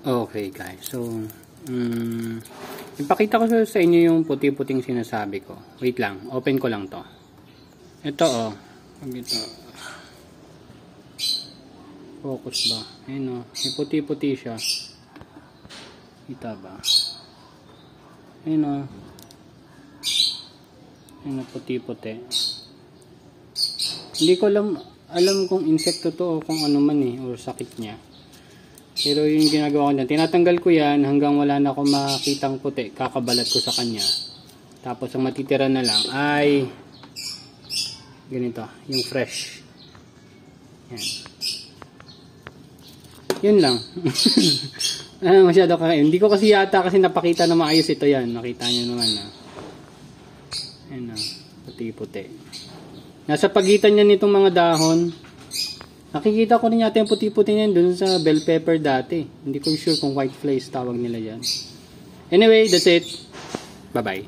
Okay guys, so ipakita ko sa inyo yung puti-puting sinasabi ko. Wait lang, open ko lang to. Ito oh, ito. Focus ba? Ayun oh, may puti-puti siya. Kita ba? Ayun oh. Ayun oh, puti-puti. Hindi ko alam kung insekto to o kung ano man eh, o sakit niya. Pero yung ginagawa ko dyan, tinatanggal ko yan hanggang wala na akong makitang puti, kakabalat ko sa kanya. Tapos ang matitira na lang ay ganito, yung fresh. Yan. Yun lang. Masyado kakain. Hindi ko kasi yata kasi napakita na maayos ito yan. Nakita nyo naman ah. Ayan ah, puti-puti. Nasa pagitan niya nitong mga dahon. Nakikita ko rin yata yung puti-puti niyan dun sa bell pepper dati. Hindi ko sure kung white flies tawag nila yan. Anyway, that's it. Bye-bye.